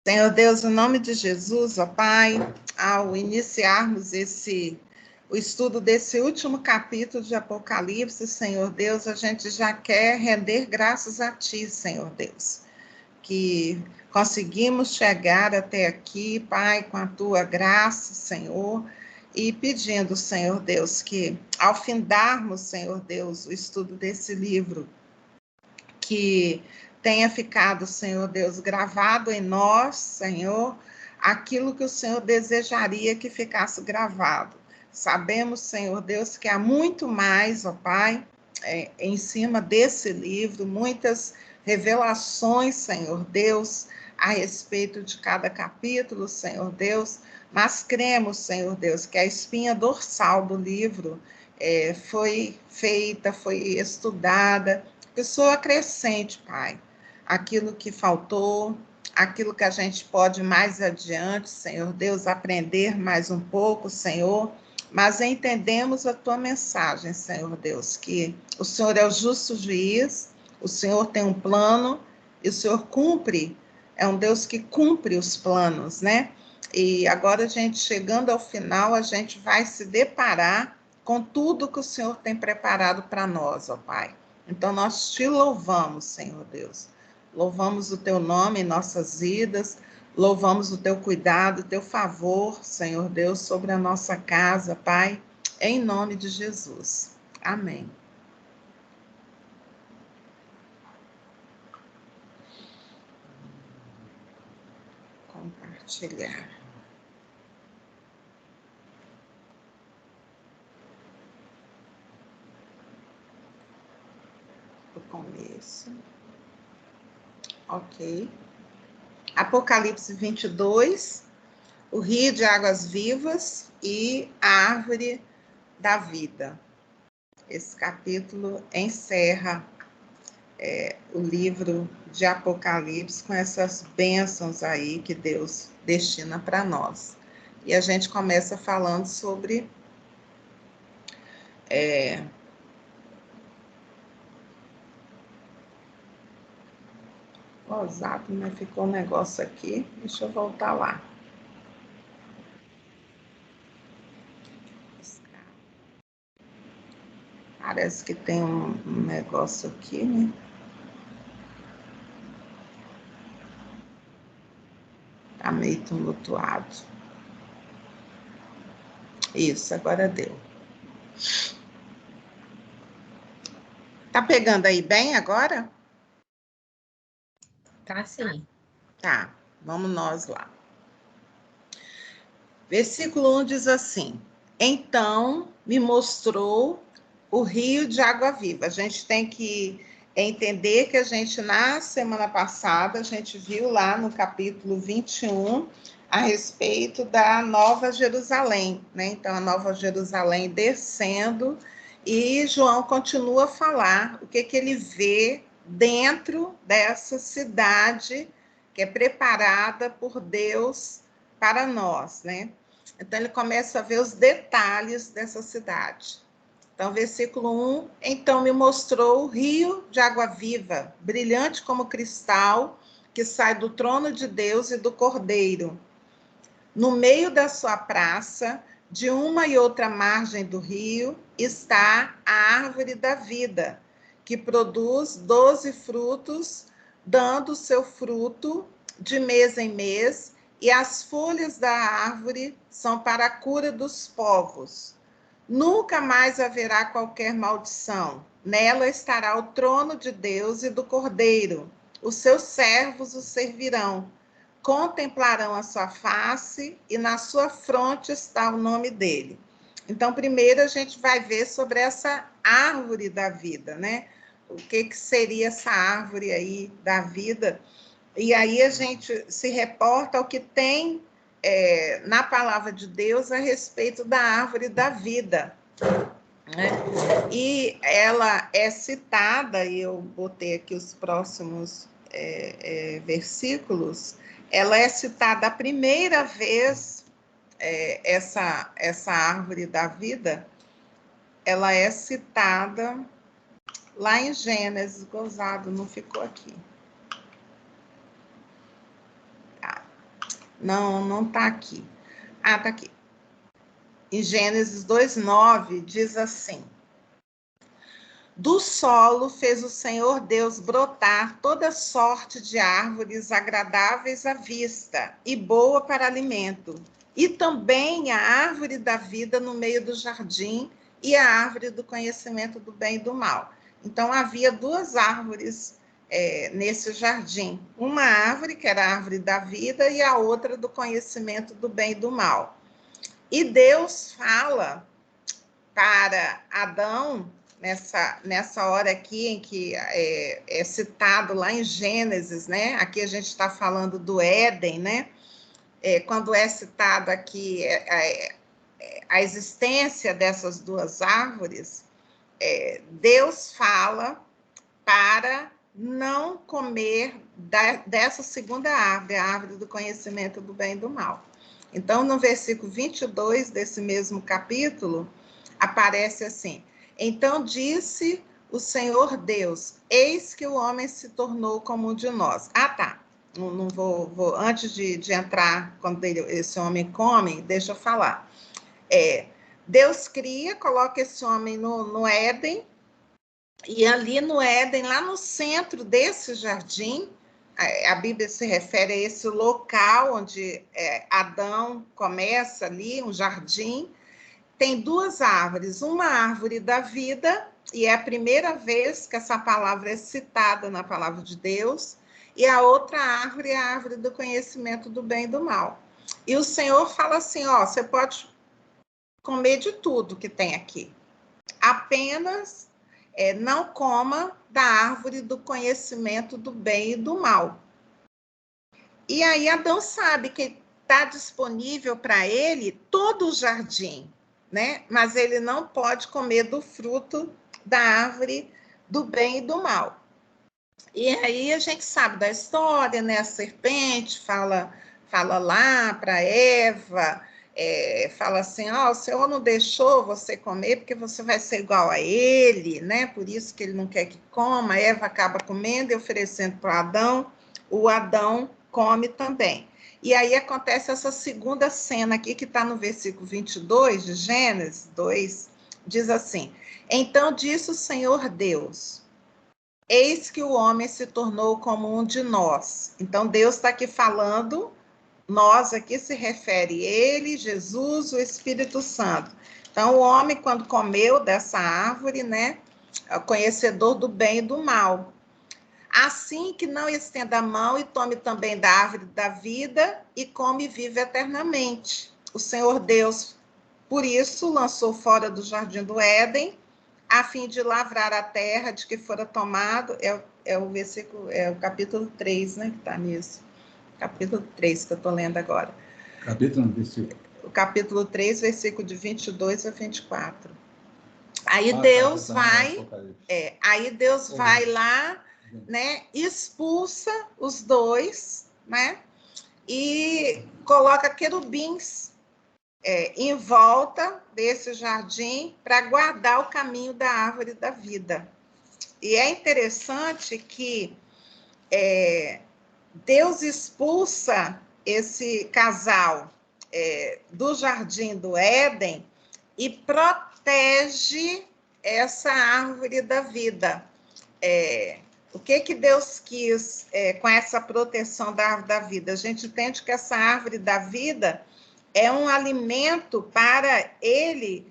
Senhor Deus, em nome de Jesus, ó Pai, ao iniciarmos o estudo desse último capítulo de Apocalipse, Senhor Deus, a gente já quer render graças a Ti, Senhor Deus, que conseguimos chegar até aqui, Pai, com a Tua graça, Senhor, e pedindo, Senhor Deus, que ao findarmos, Senhor Deus, o estudo desse livro, que tenha ficado, Senhor Deus, gravado em nós, Senhor, aquilo que o Senhor desejaria que ficasse gravado. Sabemos, Senhor Deus, que há muito mais, ó Pai, em cima desse livro, muitas revelações, Senhor Deus, a respeito de cada capítulo, Senhor Deus, mas cremos, Senhor Deus, que a espinha dorsal do livro foi feita, foi estudada, que o Senhor acrescente, Pai, aquilo que faltou, aquilo que a gente pode mais adiante, Senhor Deus, aprender mais um pouco, Senhor, mas entendemos a Tua mensagem, Senhor Deus, que o Senhor é o justo juiz, o Senhor tem um plano e o Senhor cumpre, é um Deus que cumpre os planos, né? E agora a gente, chegando ao final, a gente vai se deparar com tudo que o Senhor tem preparado para nós, ó Pai. Então, nós te louvamos, Senhor Deus. Louvamos o teu nome em nossas vidas, louvamos o teu cuidado, o teu favor, Senhor Deus, sobre a nossa casa, Pai, em nome de Jesus. Amém. Compartilhar. O começo. Ok. Apocalipse 22, o rio de águas vivas e a árvore da vida. Esse capítulo encerra o livro de Apocalipse com essas bênçãos aí que Deus destina para nós. E a gente começa falando sobre o zap, mas ficou um negócio aqui, deixa eu voltar lá. Parece que tem um negócio aqui, né? Tá meio tumultuado. Isso, agora deu. Tá pegando aí bem agora? Tá sim. Tá, vamos nós lá. Versículo 1 diz assim: então me mostrou o rio de água viva. A gente tem que entender que a gente, na semana passada, a gente viu lá no capítulo 21 a respeito da Nova Jerusalém, né? Então, a Nova Jerusalém descendo, e João continua a falar o que ele vê dentro dessa cidade que é preparada por Deus para nós, né? Então, ele começa a ver os detalhes dessa cidade. Então, versículo 1, então me mostrou o rio de água viva, brilhante como cristal, que sai do trono de Deus e do Cordeiro. No meio da sua praça, de uma e outra margem do rio, está a árvore da vida, que produz 12 frutos, dando seu fruto de mês em mês, e as folhas da árvore são para a cura dos povos. Nunca mais haverá qualquer maldição. Nela estará o trono de Deus e do Cordeiro. Os seus servos o servirão. Contemplarão a sua face e na sua fronte está o nome dele. Então, primeiro a gente vai ver sobre essa árvore da vida, né? O que seria essa árvore aí da vida? E aí a gente se reporta ao que tem na palavra de Deus a respeito da árvore da vida, né? E ela é citada, e eu botei aqui os próximos versículos, ela é citada a primeira vez, essa árvore da vida, ela é citada lá em Gênesis, gozado, não ficou aqui. Não está aqui. Ah, está aqui. Em Gênesis 2:9 diz assim: do solo fez o Senhor Deus brotar toda sorte de árvores agradáveis à vista e boa para alimento, e também a árvore da vida no meio do jardim e a árvore do conhecimento do bem e do mal. Então havia duas árvores nesse jardim, uma árvore que era a árvore da vida e a outra do conhecimento do bem e do mal. E Deus fala para Adão, nessa hora aqui em que é citado lá em Gênesis, né? Aqui a gente está falando do Éden, né? Quando é citado aqui a existência dessas duas árvores, Deus fala para não comer dessa segunda árvore, a árvore do conhecimento do bem e do mal. Então, no versículo 22 desse mesmo capítulo, aparece assim: então disse o Senhor Deus, eis que o homem se tornou como um de nós. Ah, tá. Não vou antes de entrar, quando esse homem come, deixa eu falar. Deus cria, coloca esse homem no Éden, e ali no Éden, lá no centro desse jardim, a Bíblia se refere a esse local onde Adão começa ali, um jardim, tem duas árvores, uma árvore da vida, e é a primeira vez que essa palavra é citada na palavra de Deus, e a outra árvore é a árvore do conhecimento do bem e do mal. E o Senhor fala assim, você pode comer de tudo que tem aqui, apenas não coma da árvore do conhecimento do bem e do mal. E aí Adão sabe que está disponível para ele todo o jardim, né? Mas ele não pode comer do fruto da árvore do bem e do mal. E aí a gente sabe da história, né? A serpente fala lá para Eva, fala assim, o Senhor não deixou você comer porque você vai ser igual a ele, né? Por isso que ele não quer que coma. A Eva acaba comendo e oferecendo para Adão, o Adão come também. E aí acontece essa segunda cena aqui, que está no versículo 22 de Gênesis 2, diz assim: então disse o Senhor Deus, eis que o homem se tornou como um de nós. Então Deus está aqui falando, nós aqui se refere ele, Jesus, o Espírito Santo. Então o homem, quando comeu dessa árvore, né, é conhecedor do bem e do mal. Assim que não estenda a mão e tome também da árvore da vida e come e vive eternamente. O Senhor Deus, por isso, lançou fora do jardim do Éden, a fim de lavrar a terra de que fora tomado, o versículo, o capítulo 3, né, que está nisso. Capítulo 3, que eu estou lendo agora. Capítulo, versículo. O capítulo 3, versículo de 22 a 24. Aí Deus vai, aí Deus vai lá, né, expulsa os dois, né, e coloca querubins em volta desse jardim para guardar o caminho da árvore da vida. E é interessante que Deus expulsa esse casal do jardim do Éden e protege essa árvore da vida. O que Deus quis com essa proteção da árvore da vida? A gente entende que essa árvore da vida é um alimento para ele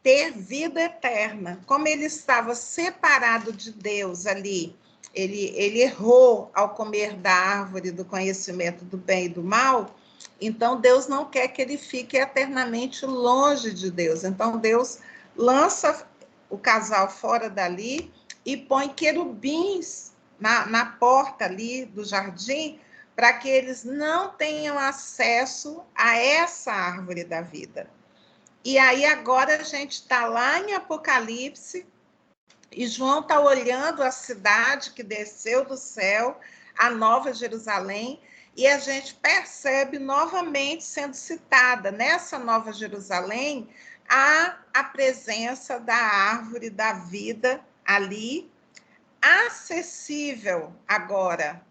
ter vida eterna. Como ele estava separado de Deus ali, ele errou ao comer da árvore do conhecimento do bem e do mal, então Deus não quer que ele fique eternamente longe de Deus. Então Deus lança o casal fora dali e põe querubins na porta ali do jardim, para que eles não tenham acesso a essa árvore da vida. E aí agora a gente está lá em Apocalipse, e João está olhando a cidade que desceu do céu, a Nova Jerusalém, e a gente percebe novamente sendo citada nessa Nova Jerusalém a presença da árvore da vida ali, acessível agora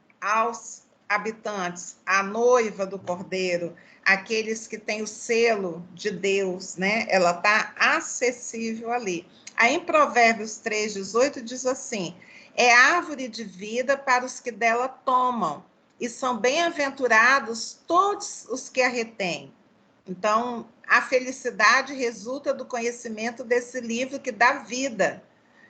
habitantes, a noiva do Cordeiro, aqueles que têm o selo de Deus, né? Ela está acessível ali. Aí em Provérbios 3:18 diz assim: é árvore de vida para os que dela tomam, e são bem-aventurados todos os que a retêm. Então, a felicidade resulta do conhecimento desse livro que dá vida.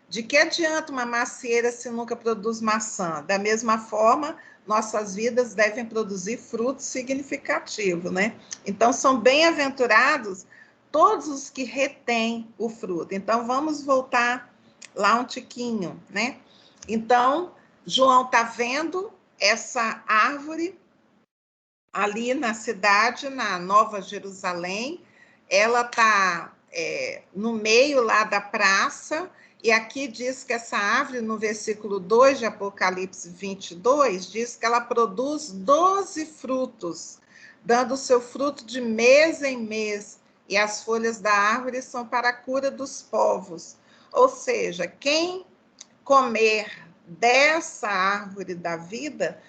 De que adianta uma macieira se nunca produz maçã? Da mesma forma, nossas vidas devem produzir fruto significativo, né? Então, são bem-aventurados todos os que retêm o fruto. Então, vamos voltar lá um tiquinho, né? Então, João está vendo essa árvore ali na cidade, na Nova Jerusalém. Ela está no meio lá da praça, e aqui diz que essa árvore, no versículo 2 de Apocalipse 22, diz que ela produz 12 frutos, dando seu fruto de mês em mês, e as folhas da árvore são para a cura dos povos. Ou seja, quem comer dessa árvore da vida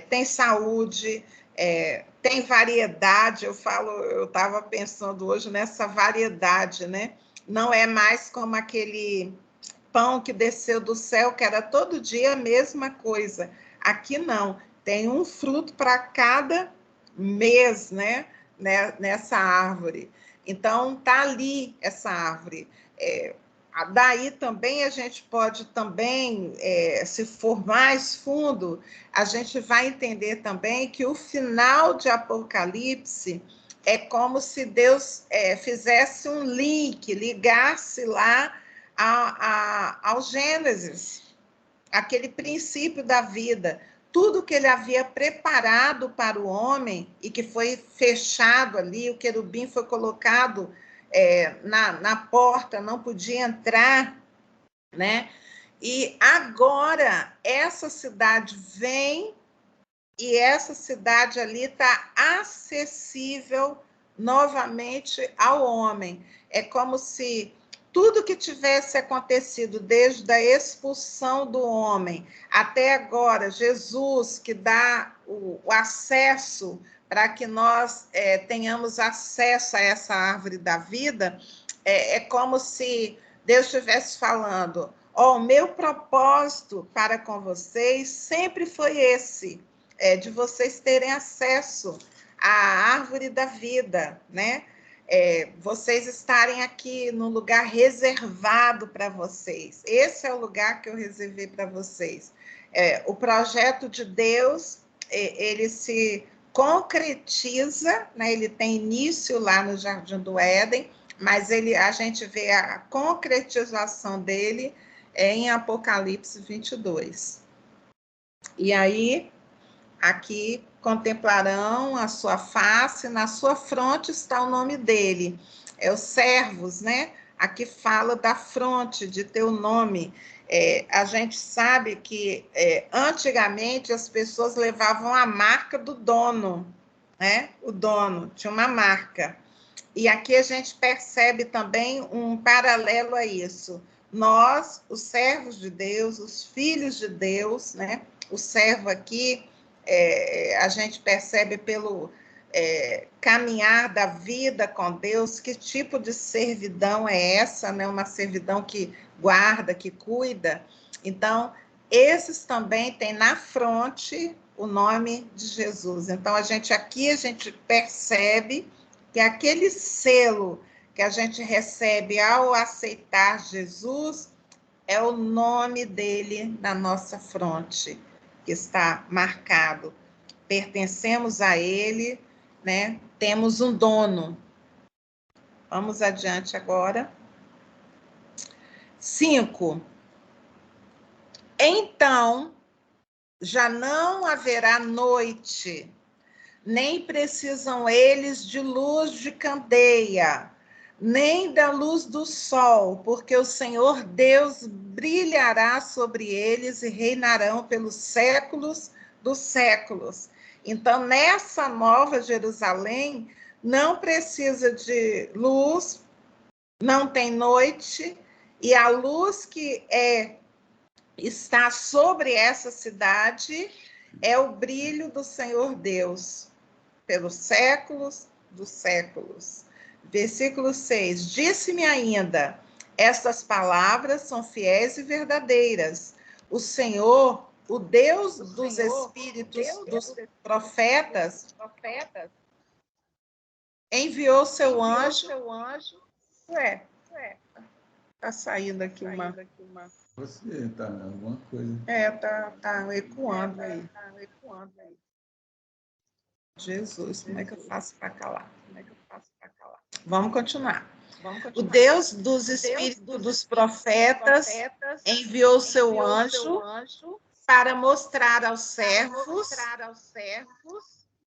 tem saúde, tem variedade. Eu estava pensando hoje nessa variedade, né? Não é mais como aquele pão que desceu do céu, que era todo dia a mesma coisa. Aqui não, tem um fruto para cada mês, né? Nessa árvore. Então, está ali essa árvore. Daí também a gente pode também, se for mais fundo, a gente vai entender também que o final de Apocalipse é como se Deus fizesse um link, ligasse lá ao Gênesis, aquele princípio da vida, tudo que ele havia preparado para o homem e que foi fechado ali, o querubim foi colocado na porta, não podia entrar, né? E agora essa cidade vem, e essa cidade ali está acessível novamente ao homem. É como se tudo que tivesse acontecido desde a expulsão do homem até agora, Jesus que dá o acesso para que nós tenhamos acesso a essa árvore da vida, é como se Deus estivesse falando: o meu propósito para com vocês sempre foi esse, de vocês terem acesso à árvore da vida, né? Vocês estarem aqui no lugar reservado para vocês. Esse é o lugar que eu reservei para vocês. O projeto de Deus, ele se concretiza, né? Ele tem início lá no Jardim do Éden, mas a gente vê a concretização dele em Apocalipse 22. E aí, aqui contemplarão a sua face, na sua fronte está o nome dele. Os servos, né? Aqui fala da fronte, de teu nome. A gente sabe que antigamente as pessoas levavam a marca do dono, né? O dono tinha uma marca. E aqui a gente percebe também um paralelo a isso. Nós, os servos de Deus, os filhos de Deus, né? O servo aqui, a gente percebe pelo caminhar da vida com Deus, que tipo de servidão é essa, né? Uma servidão que guarda, que cuida. Então, esses também têm na fronte o nome de Jesus. Então, a gente percebe que aquele selo que a gente recebe ao aceitar Jesus é o nome dele na nossa fronte, que está marcado. Pertencemos a ele, né? Temos um dono. Vamos adiante agora. 5. Então, já não haverá noite, nem precisam eles de luz de candeia, nem da luz do sol, porque o Senhor Deus brilhará sobre eles e reinarão pelos séculos dos séculos. Então, nessa Nova Jerusalém, não precisa de luz, não tem noite, e a luz que está sobre essa cidade é o brilho do Senhor Deus, pelos séculos dos séculos. Versículo 6, disse-me ainda, estas palavras são fiéis e verdadeiras. O Senhor, o Deus dos espíritos dos profetas, enviou seu anjo. Ué, tá saindo aqui uma... Você está alguma coisa. Tá ecoando aí. Jesus, como é que eu faço para calar? Vamos continuar. O Deus dos espíritos dos profetas enviou seu anjo para mostrar aos servos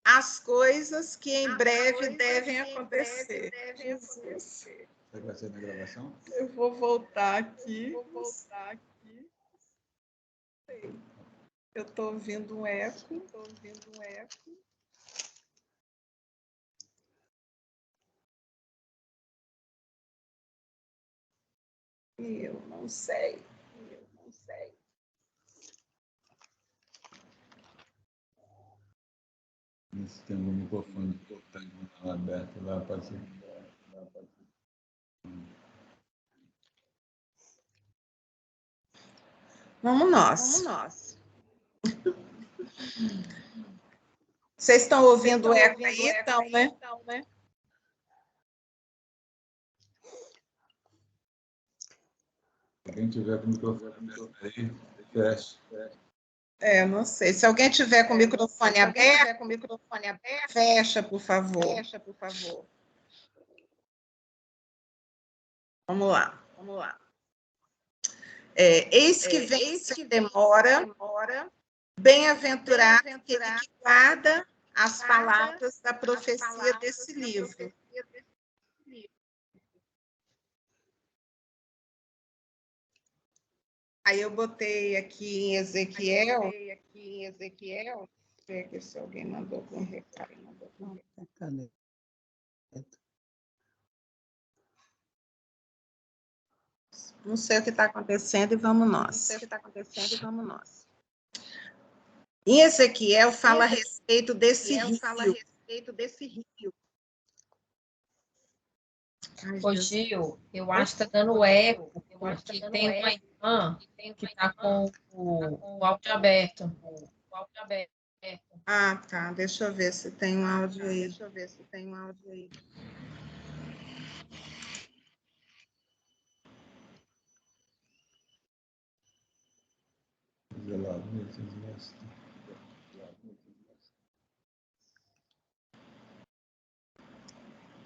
as coisas que em breve devem acontecer. Jesus. Você vai ser na gravação? Eu vou voltar aqui. Eu estou ouvindo um eco. E eu não sei. Se tem algum microfone que está aberto lá, pode ser. Vamos nós. Vocês estão ouvindo o eco aí, então, né? Se alguém tiver com o microfone aberto aí, fecha. Não sei. Se alguém tiver com o microfone aberto, fecha, por favor. Vamos lá. Eis que vem sem demora, bem-aventurado aquele que guarda as palavras da profecia desse livro. Aí eu botei aqui em Ezequiel. Ver se alguém mandou algum recado. Não sei o que está acontecendo e vamos nós. Em Ezequiel fala a respeito desse rio. Ô, Gil, eu acho que está dando eco, porque tem uma irmã que está com o áudio aberto. Ah, tá. Deixa eu ver se tem um áudio aí.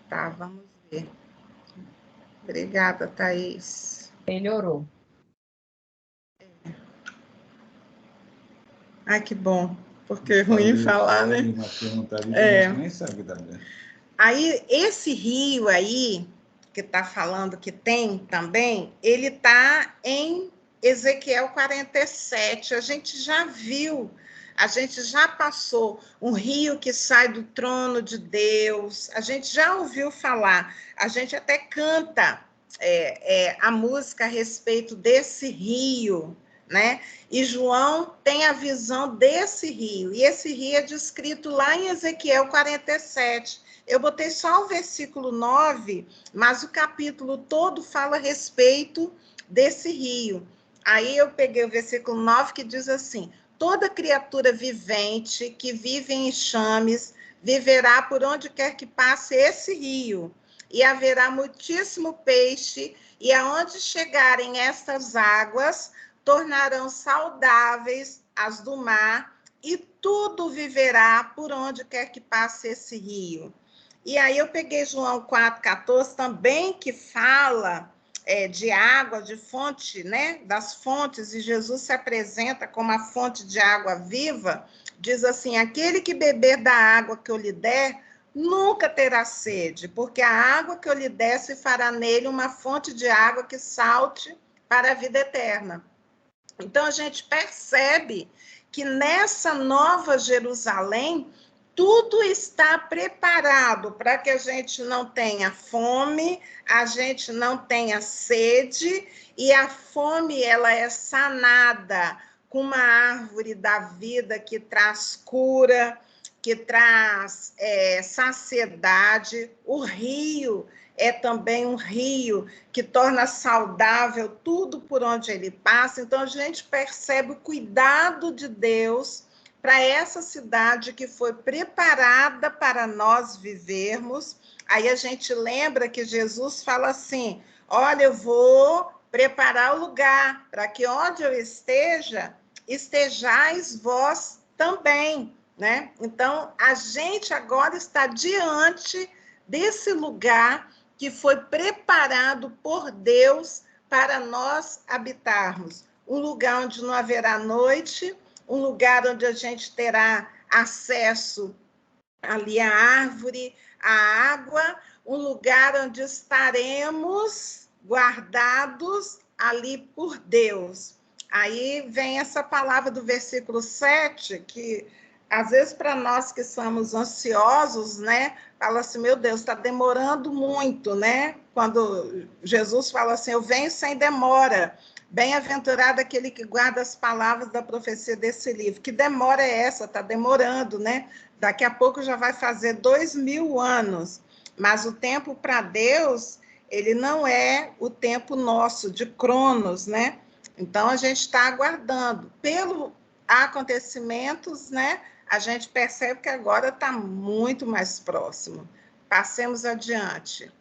Tá, vamos ver. Obrigada, Thaís. Melhorou. Ai, que bom, porque é ruim falar, né? Nem sabe da Aí, esse rio aí, que está falando que tem também, ele está em Ezequiel 47. A gente já viu, a gente já passou um rio que sai do trono de Deus, a gente já ouviu falar, a gente até canta a música a respeito desse rio, né? E João tem a visão desse rio, e esse rio é descrito lá em Ezequiel 47. Eu botei só o versículo 9, mas o capítulo todo fala a respeito desse rio. Aí eu peguei o versículo 9 que diz assim: toda criatura vivente que vive em enxames viverá por onde quer que passe esse rio, e haverá muitíssimo peixe, e aonde chegarem estas águas, tornarão saudáveis as do mar, e tudo viverá por onde quer que passe esse rio. E aí eu peguei João 4,14 também, que fala de água, de fonte, né? Das fontes, e Jesus se apresenta como a fonte de água viva, diz assim: aquele que beber da água que eu lhe der, nunca terá sede, porque a água que eu lhe der se fará nele uma fonte de água que salte para a vida eterna. Então, a gente percebe que nessa Nova Jerusalém, tudo está preparado para que a gente não tenha fome, a gente não tenha sede, e a fome ela é sanada com uma árvore da vida que traz cura, que traz saciedade. O rio é também um rio que torna saudável tudo por onde ele passa. Então, a gente percebe o cuidado de Deus para essa cidade que foi preparada para nós vivermos. Aí a gente lembra que Jesus fala assim: olha, eu vou preparar o lugar para que onde eu esteja, estejais vós também, né? Então, a gente agora está diante desse lugar que foi preparado por Deus para nós habitarmos. Um lugar onde não haverá noite, um lugar onde a gente terá acesso ali à árvore, à água, um lugar onde estaremos guardados ali por Deus. Aí vem essa palavra do versículo 7, que às vezes para nós que somos ansiosos, né, fala assim, meu Deus, está demorando muito, né? Quando Jesus fala assim, eu venho sem demora. Bem-aventurado aquele que guarda as palavras da profecia desse livro. Que demora é essa? Está demorando, né? Daqui a pouco já vai fazer 2000 anos. Mas o tempo para Deus, ele não é o tempo nosso, de Cronos, né? Então, a gente está aguardando. Pelos acontecimentos, né? A gente percebe que agora está muito mais próximo. Passemos adiante.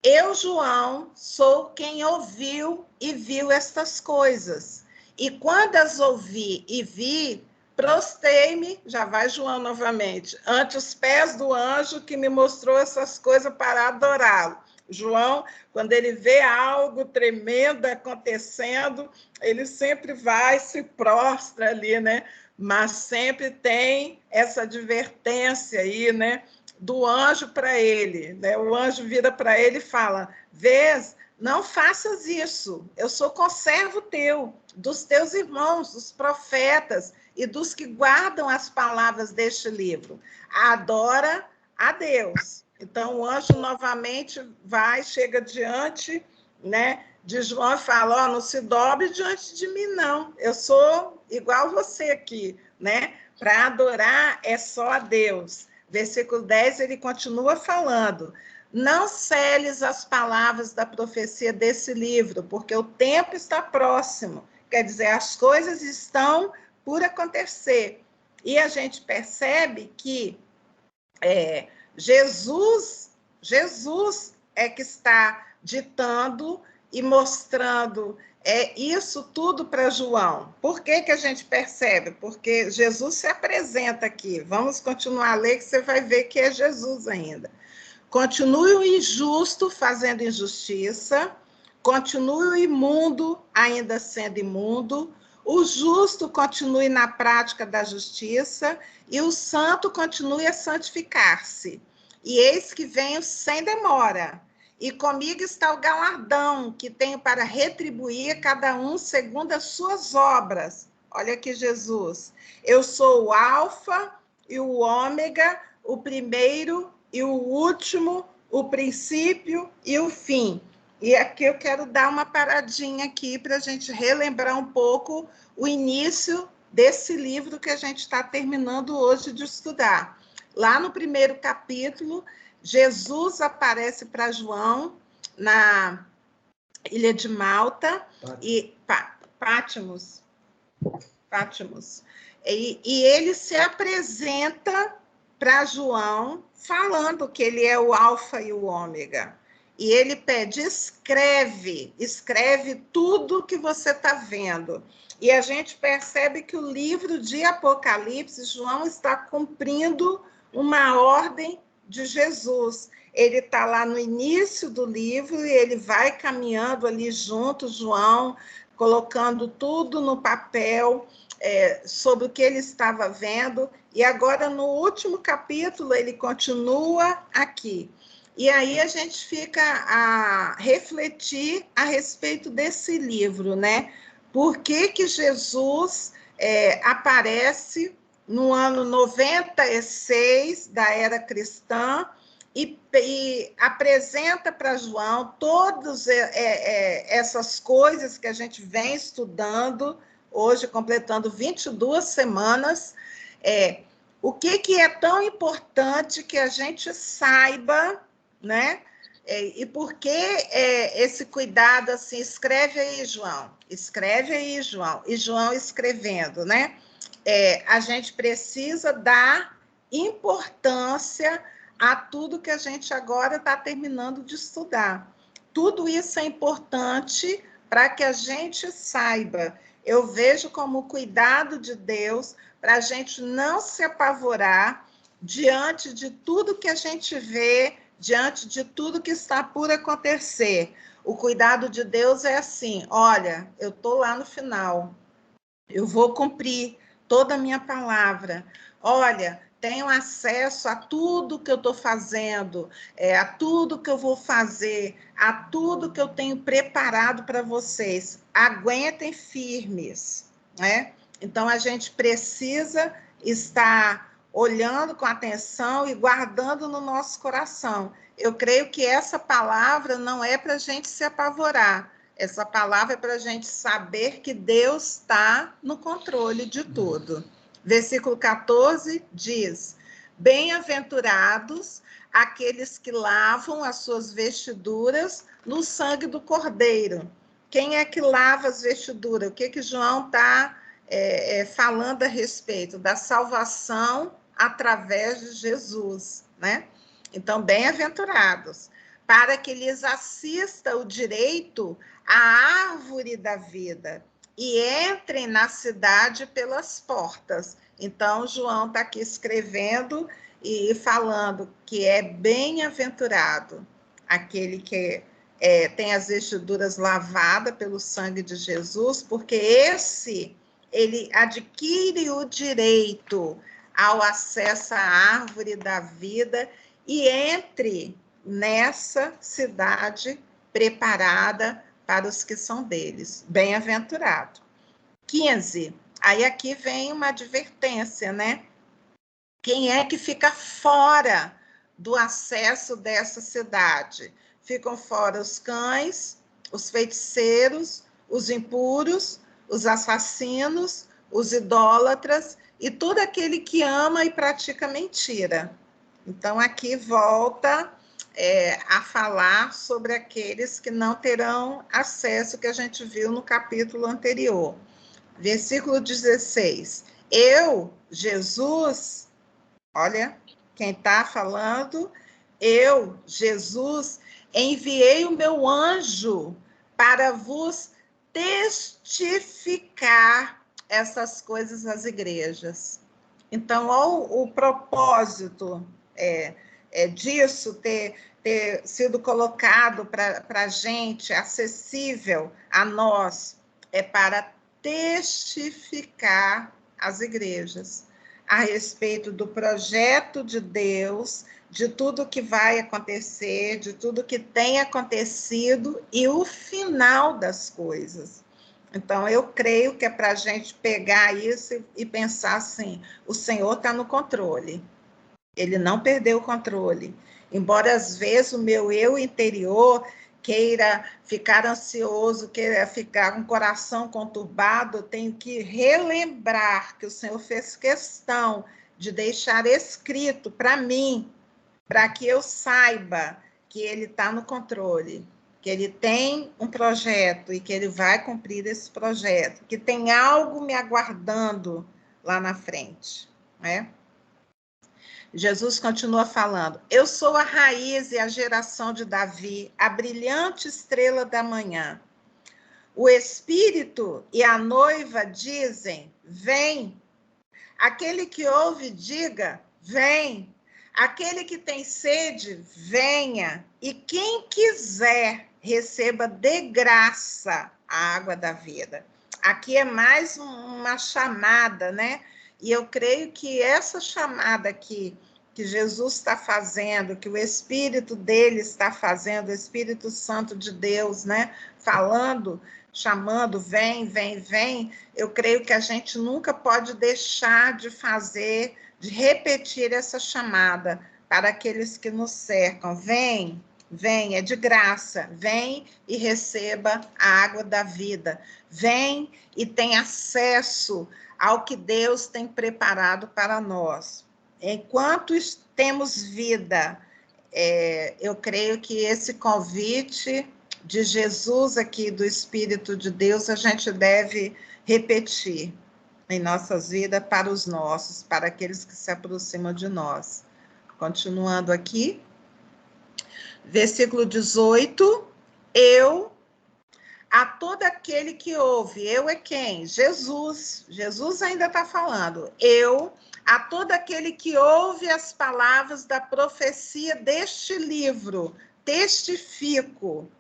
Eu, João, sou quem ouviu e viu estas coisas. E quando as ouvi e vi, prostei-me, já vai João novamente, ante os pés do anjo que me mostrou essas coisas para adorá-lo. João, quando ele vê algo tremendo acontecendo, ele sempre vai, se prostra ali, né? Mas sempre tem essa advertência aí, né? Do anjo para ele, né? O anjo vira para ele e fala: vês, não faças isso, eu sou conservo teu, dos teus irmãos, dos profetas e dos que guardam as palavras deste livro. Adora a Deus. Então, o anjo novamente vai, chega diante, né, de João e fala: não se dobre diante de mim, não. Eu sou igual você aqui, né? Para adorar é só a Deus. Versículo 10, ele continua falando: não celes as palavras da profecia desse livro, porque o tempo está próximo. Quer dizer, as coisas estão por acontecer. E a gente percebe que Jesus é que está ditando e mostrando isso tudo para João. Por que que a gente percebe? Porque Jesus se apresenta aqui. Vamos continuar a ler, que você vai ver que é Jesus ainda. Continue o injusto fazendo injustiça, continue o imundo ainda sendo imundo, o justo continue na prática da justiça e o santo continue a santificar-se. E eis que venho sem demora. E comigo está o galardão que tenho para retribuir a cada um segundo as suas obras. Olha aqui Jesus. Eu sou o alfa e o ômega, o primeiro e o último, o princípio e o fim. E aqui eu quero dar uma paradinha aqui para a gente relembrar um pouco o início desse livro que a gente está terminando hoje de estudar. Lá no primeiro capítulo, Jesus aparece para João na ilha de Malta e Patmos. E ele se apresenta para João falando que ele é o alfa e o ômega. E ele pede: escreve tudo que você está vendo. E a gente percebe que o livro de Apocalipse, João está cumprindo uma ordem de Jesus. Ele está lá no início do livro e ele vai caminhando ali junto, João, colocando tudo no papel sobre o que ele estava vendo. E agora, no último capítulo, ele continua aqui. E aí a gente fica a refletir a respeito desse livro, né? Por que que Jesus aparece no ano 96 da era cristã e apresenta para João todas essas coisas que a gente vem estudando hoje completando 22 semanas. O que é tão importante que a gente saiba, né? E por que esse cuidado, assim, escreve aí, João. Escreve aí, João. E João escrevendo, né? A gente precisa dar importância a tudo que a gente agora está terminando de estudar. Tudo isso é importante para que a gente saiba. Eu vejo como cuidado de Deus para a gente não se apavorar diante de tudo que a gente vê, diante de tudo que está por acontecer. O cuidado de Deus é assim: olha, eu estou lá no final, eu vou cumprir toda a minha palavra. Olha, tenho acesso a tudo que eu estou fazendo, a tudo que eu vou fazer, a tudo que eu tenho preparado para vocês. Aguentem firmes, né? Então, a gente precisa estar olhando com atenção e guardando no nosso coração. Eu creio que essa palavra não é para a gente se apavorar. Essa palavra é para a gente saber que Deus está no controle de tudo. Versículo 14 diz: bem-aventurados aqueles que lavam as suas vestiduras no sangue do Cordeiro. Quem é que lava as vestiduras? O que João está falando a respeito? Da salvação através de Jesus, né? Então, bem-aventurados, para que lhes assista o direito à árvore da vida e entrem na cidade pelas portas. Então, João está aqui escrevendo e falando que é bem-aventurado aquele que tem as vestiduras lavadas pelo sangue de Jesus, porque ele adquire o direito ao acesso à árvore da vida e entre nessa cidade preparada para os que são deles. Bem-aventurado. 15. Aí aqui vem uma advertência, né? Quem é que fica fora do acesso dessa cidade? Ficam fora os cães, os feiticeiros, os impuros, os assassinos, os idólatras e todo aquele que ama e pratica mentira. Então, aqui volta a falar sobre aqueles que não terão acesso, que a gente viu no capítulo anterior. Versículo 16. Eu, Jesus, olha, quem está falando, eu, Jesus, enviei o meu anjo para vos testificar essas coisas às igrejas. Então, o propósito disso ter sido colocado para a gente, acessível a nós, é para testificar as igrejas a respeito do projeto de Deus, de tudo que vai acontecer, de tudo que tem acontecido e o final das coisas. Então, eu creio que é para a gente pegar isso e pensar assim: o Senhor está no controle, ele não perdeu o controle. Embora, às vezes, o meu eu interior queira ficar ansioso, queira ficar com o coração conturbado, eu tenho que relembrar que o Senhor fez questão de deixar escrito para mim, para que eu saiba que ele está no controle, que ele tem um projeto e que ele vai cumprir esse projeto, que tem algo me aguardando lá na frente, né? Jesus continua falando: eu sou a raiz e a geração de Davi, a brilhante estrela da manhã. O Espírito e a noiva dizem: vem. Aquele que ouve, diga: vem. Aquele que tem sede, venha. E quem quiser, receba de graça a água da vida. Aqui é mais uma chamada, né? E eu creio que essa chamada aqui, que Jesus está fazendo, que o Espírito dele está fazendo, o Espírito Santo de Deus, né? Falando, chamando, vem, vem, vem. Eu creio que a gente nunca pode deixar de fazer, de repetir essa chamada para aqueles que nos cercam. Vem, Vem, é de graça. Vem e receba a água da vida. Vem e tem acesso ao que Deus tem preparado para nós. Enquanto temos vida, eu creio que esse convite de Jesus aqui, do Espírito de Deus, a gente deve repetir em nossas vidas para os nossos, para aqueles que se aproximam de nós. Continuando aqui, versículo 18, a todo aquele que ouve, eu é quem? Jesus. Jesus ainda está falando. A todo aquele que ouve as palavras da profecia deste livro, testifico.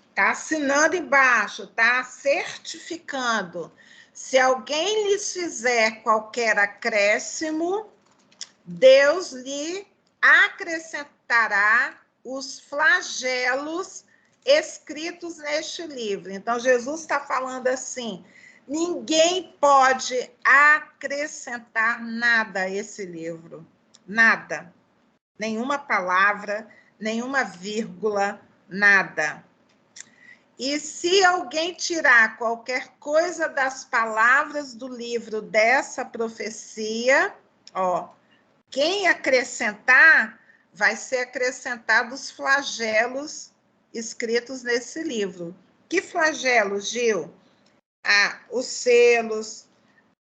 Está assinando embaixo, está certificando. Se alguém lhes fizer qualquer acréscimo, Deus lhe acrescentará os flagelos escritos neste livro. Então, Jesus está falando assim, ninguém pode acrescentar nada a esse livro. Nada. Nenhuma palavra, nenhuma vírgula, nada. E se alguém tirar qualquer coisa das palavras do livro dessa profecia, quem acrescentar, vai ser acrescentado os flagelos escritos nesse livro. Que flagelos, Gil? Os selos,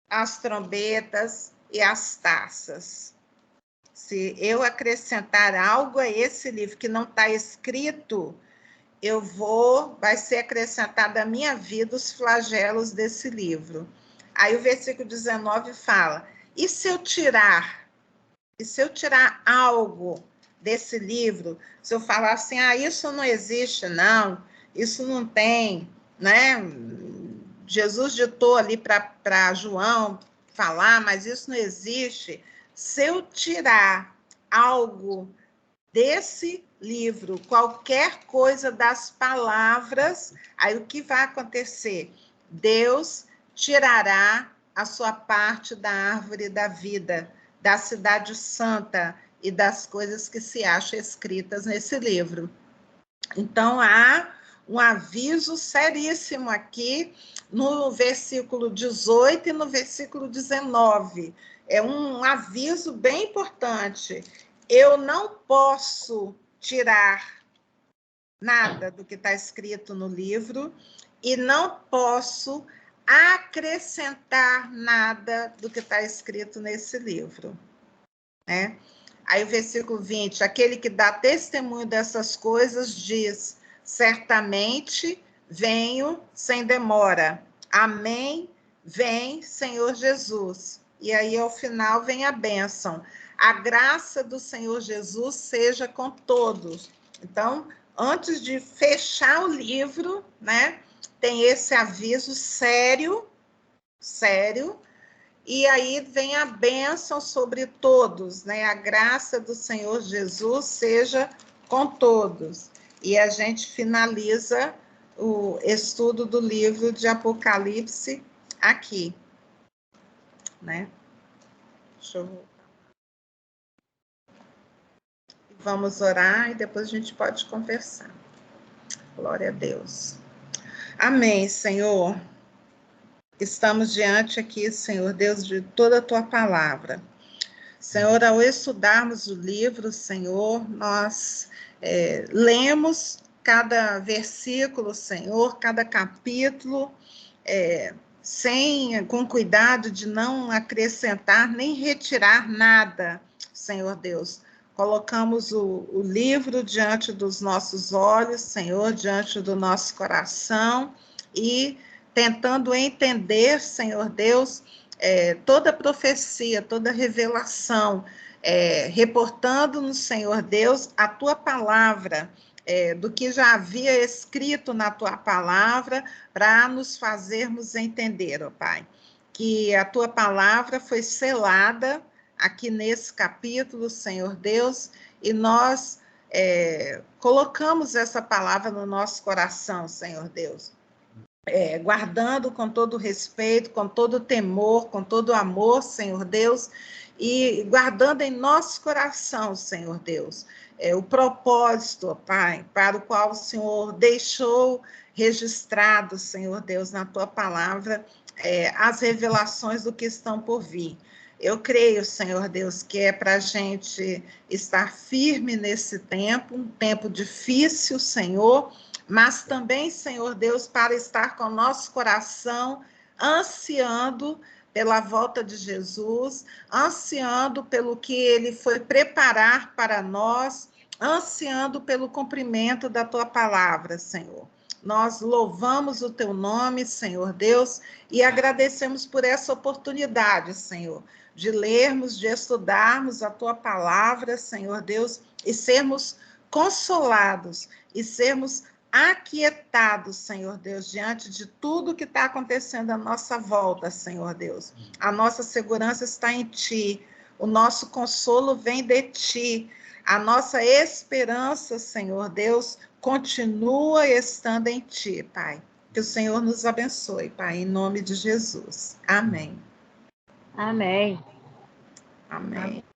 as trombetas e as taças. Se eu acrescentar algo a esse livro que não está escrito, vai ser acrescentado à minha vida os flagelos desse livro. Aí o versículo 19 fala, e se eu tirar algo desse livro, se eu falar assim, isso não existe, não, isso não tem, né? Jesus ditou ali para João falar, mas isso não existe. Se eu tirar algo desse livro, qualquer coisa das palavras, aí o que vai acontecer? Deus tirará a sua parte da árvore da vida, da cidade santa e das coisas que se acham escritas nesse livro. Então, há um aviso seríssimo aqui no versículo 18 e no versículo 19. É um aviso bem importante. Eu não posso tirar nada do que está escrito no livro e não posso acrescentar nada do que está escrito nesse livro. Né? Aí o versículo 20, aquele que dá testemunho dessas coisas diz, certamente venho sem demora. Amém, vem Senhor Jesus. E aí ao final vem a bênção. A graça do Senhor Jesus seja com todos. Então, antes de fechar o livro, né, tem esse aviso sério, e aí vem a bênção sobre todos, né? A graça do Senhor Jesus seja com todos. E a gente finaliza o estudo do livro de Apocalipse aqui, né? Deixa eu voltar. Vamos orar e depois a gente pode conversar. Glória a Deus. Amém, Senhor. Estamos diante aqui, Senhor Deus, de toda a tua palavra. Senhor, ao estudarmos o livro, Senhor, nós lemos cada versículo, Senhor, cada capítulo, com cuidado de não acrescentar nem retirar nada, Senhor Deus. Colocamos o livro diante dos nossos olhos, Senhor, diante do nosso coração e tentando entender, Senhor Deus, toda profecia, toda revelação, reportando-nos, Senhor Deus, a tua palavra, do que já havia escrito na tua palavra, para nos fazermos entender, ó Pai, que a tua palavra foi selada aqui nesse capítulo, Senhor Deus, e nós colocamos essa palavra no nosso coração, Senhor Deus. guardando com todo respeito, com todo temor, com todo amor, Senhor Deus, e guardando em nosso coração, Senhor Deus, o propósito, Pai, para o qual o Senhor deixou registrado, Senhor Deus, na tua palavra, as revelações do que estão por vir. Eu creio, Senhor Deus, que é para a gente estar firme nesse tempo, um tempo difícil, Senhor, mas também, Senhor Deus, para estar com o nosso coração ansiando pela volta de Jesus, ansiando pelo que ele foi preparar para nós, ansiando pelo cumprimento da tua palavra, Senhor. Nós louvamos o teu nome, Senhor Deus, e agradecemos por essa oportunidade, Senhor, de lermos, de estudarmos a tua palavra, Senhor Deus, e sermos consolados, e sermos aquietados, Senhor Deus, diante de tudo que está acontecendo à nossa volta, Senhor Deus. A nossa segurança está em Ti, o nosso consolo vem de Ti, a nossa esperança, Senhor Deus, continua estando em Ti, Pai. Que o Senhor nos abençoe, Pai, em nome de Jesus. Amém. Amém. Amém.